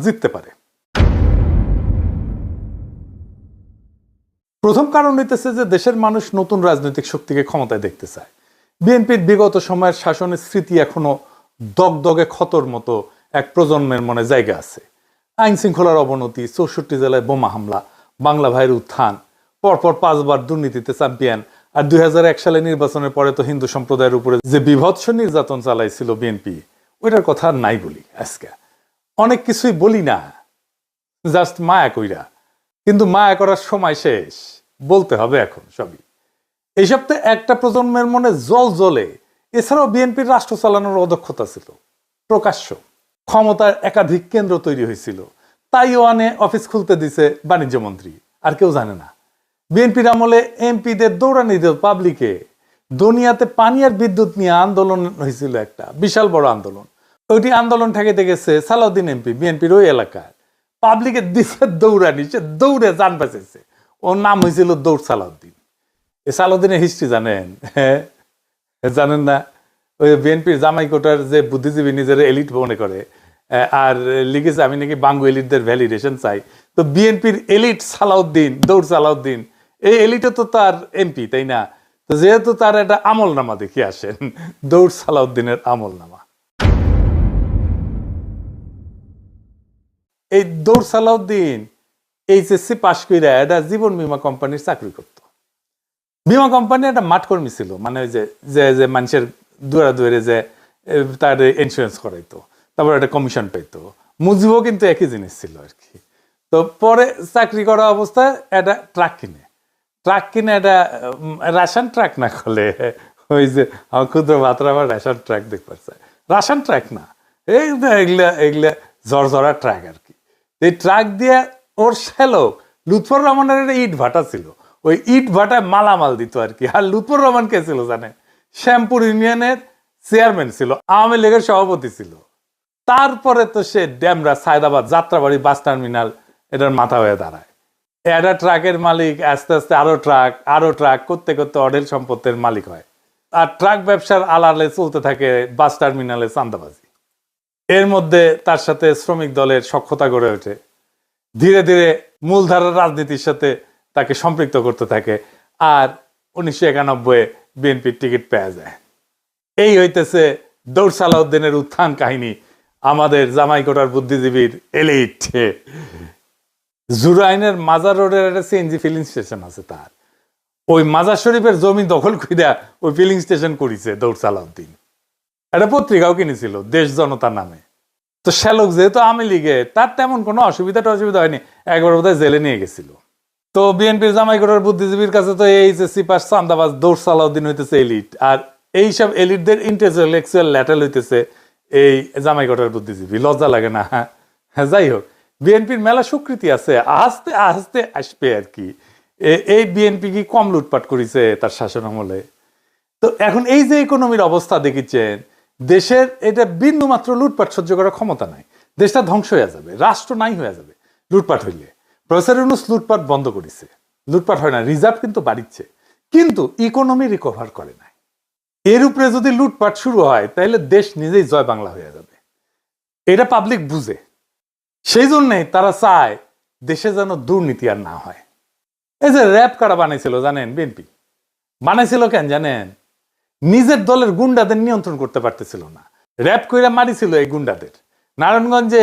জিততে পারে। প্রথম কারণ হইতেছে যে দেশের মানুষ নতুন রাজনৈতিক শক্তিকে ক্ষমতায় দেখতে চায়। বিএনপির বিগত সময়ের শাসনের স্মৃতি এখনো দগদগে ক্ষতর মতো এক প্রজন্মের মনে জায়গা আছে। আইন শৃঙ্খলার অবনতি, ৬৪ জেলায় বোমা হামলা, বাংলা ভাইয়ের উত্থান, পরপর ৫ বার দুর্নীতিতে চ্যাম্পিয়ন, আর ২০০১ সালে নির্বাচনের পরে তো হিন্দু সম্প্রদায়ের উপরে যে বিভৎস নির্যাতন চালাইছিল বিএনপি, ওইটার কথা নাই বলি। আজকে অনেক কিছুই বলি না, জাস্ট মায়া কইরা, কিন্তু মায়া করার সময় শেষ, বলতে হবে এখন সবই। এই সপ্তাহে একটা প্রজন্মের মনে জল জ্বলে। এছাড়াও বিএনপির রাষ্ট্র চালানোর অদক্ষতা ছিল প্রকাশ্য। ক্ষমতার একাধিক কেন্দ্র তৈরি হয়েছিল, তাইওয়ানে অফিস খুলতে দিছে বাণিজ্য মন্ত্রী, আর কেউ জানে না। বিএনপির আমলে এমপিদের দৌড়ানি দিল পাবলিকে। দুনিয়াতে পানি আর বিদ্যুৎ নিয়ে আন্দোলন হয়েছিল, একটা বিশাল বড় আন্দোলন। ওইটি আন্দোলন ঠেকাইতে গেছে সালাউদ্দিন এমপি, বিএনপির ওই এলাকায়। পাবলিকের দিছে দৌড়ানি, সে দৌড়ে যান বাঁচেছে। ওর নাম হয়েছিল দৌড় সালাউদ্দিন। এই সালাউদ্দিনের হিস্ট্রি জানেন? জানেন না? ওই বিএনপির জামাই কোটার যে বুদ্ধিজীবী নিজের এলিট মনে করে, আর লিখেছে আমি নাকি বাঙ্গু এলিটদের ভ্যালিডেশন চাই। তো বিএনপির এলিট সালাউদ্দিন, দৌড় সালাউদ্দিন, এই এলিটও তো তার এমপি, তাই না? তো যেহেতু তার একটা আমলনামা দেখে আসেন, দৌড় সালাউদ্দিনের আমলনামা। এই দৌড় সালাউদ্দিন এইচএসসি পাশ করে একটা জীবন বীমা কোম্পানির চাকরি করত। বীমা কোম্পানি একটা মাঠ কর্মী ছিল, মানে ওই যে মানুষের দুয়ারে দুয়ারে যে তার ইন্স্যুরেন্স করাইতো, তারপর একটা কমিশন পাইতো। মুজিবও কিন্তু একই জিনিস ছিল আর কি। তো পরে চাকরি করা অবস্থায় একটা ট্রাক কিনে একটা রাশন ট্রাক না করলে, ওই যে আমার ক্ষুদ্র ভাতরা আবার রেশন ট্রাক দেখতে পাচ্ছে, রাশন ট্রাক না, এগুলা ঝরঝরা ট্রাক আর কি। এই ট্রাক দিয়ে ওর শ্যালক লুৎফর রহমানের একটা ইট ভাটা ছিল, ওই ইট ভাটায় মালামাল দিত আর কি। আর লুৎফর রহমান কে ছিল জানেন? শ্যামপুর ইউনিয়নের চেয়ারম্যান ছিল, আওয়ামী লীগের সভাপতি ছিল। তারপরে তো সে ড্যামরা, সায়দাবাদ, যাত্রাবাড়ি বাস টার্মিনাল এটার মাথা হয়ে দাঁড়ায়। একটা ট্রাকের মালিক আস্তে আস্তে আরো ট্রাক করতে করতে অঢেল সম্পত্তির মালিক হয়। আর ট্রাক ব্যবসার আলালে চলতে থাকে বাস টার্মিনালে চাঁদাবাজি। এর মধ্যে তার সাথে শ্রমিক দলের সখ্যতা গড়ে ওঠে। ধীরে ধীরে মূলধারার রাজনীতির সাথে তাকে সম্পৃক্ত করতে থাকে। আর 1991 বিএনপির টিকিট পেয়ে যায়। এই হইতেছে দৌড় সালাউদ্দিনের উত্থান কাহিনী, আমাদের জামাইকোটার বুদ্ধিজীবীর এলিট। জুরাইনের মাজার রোডের একটা সিএনজি ফিলিং স্টেশন আছে তার, ওই মাজার শরীফের জমি দখল কইরা ওই ফিলিং স্টেশন করেছে দৌড় সালাউদ্দিন। একটা পত্রিকাও কিনেছিল দেশ জনতা নামে। তো শ্যালক যেহেতু আওয়ামী লীগে, তার তেমন কোনো অসুবিধা হয়নি, একবার বোধহয় জেলে নিয়ে গেছিল। তো বিএনপির জামাইকোটার বুদ্ধিজীবীর কাছে তো এইচএসসি পাস চান্দাবাজ দৌড় সালাউদ্দিন হইতেছে এলিট, আর এইসব এলিটদের ইন্টেলেকচুয়াল ল্যাটেল হইতেছে এই জামাইকোটার বুদ্ধিজীবী। লজ্জা লাগে না? হ্যাঁ, যাই হোক, বিএনপির মেলা স্বীকৃতি আছে, আস্তে আস্তে আসবে আর কি। এই বিএনপি কি কম লুটপাট করেছে তার শাসন আমলে? তো এখন এই যে ইকোনমির অবস্থা দেখিচ্ছেন, দেশের এটা বিন্দু মাত্র লুটপাট সহ্য করার ক্ষমতা নাই। দেশটা ধ্বংস হয়ে যাবে, রাষ্ট্র নাই হয়ে যাবে লুটপাট হইলে। প্রফেসর ইউনূস লুটপাট বন্ধ করেছে, লুটপাট হয় না, রিজার্ভ কিন্তু বাড়িচ্ছে, কিন্তু ইকোনমি রিকভার করে না। এর উপরে যদি লুটপাট শুরু হয় তাহলে দেশ নিজেই জয় বাংলা হয়ে যাবে, এটা পাবলিক বুঝে। সেই জন্যই তারা চায় দেশে যেন দুর্নীতি আর না হয়। এই যে র্যাব কারা বানাইছিল জানেন? বিএনপি বানাইছিল কেন জানেন? নিজের দলের গুন্ডাদের নিয়ন্ত্রণ করতে পারতেছিল না, র্যাব কইরা মারিছিল এই গুন্ডাদের। নারায়ণগঞ্জে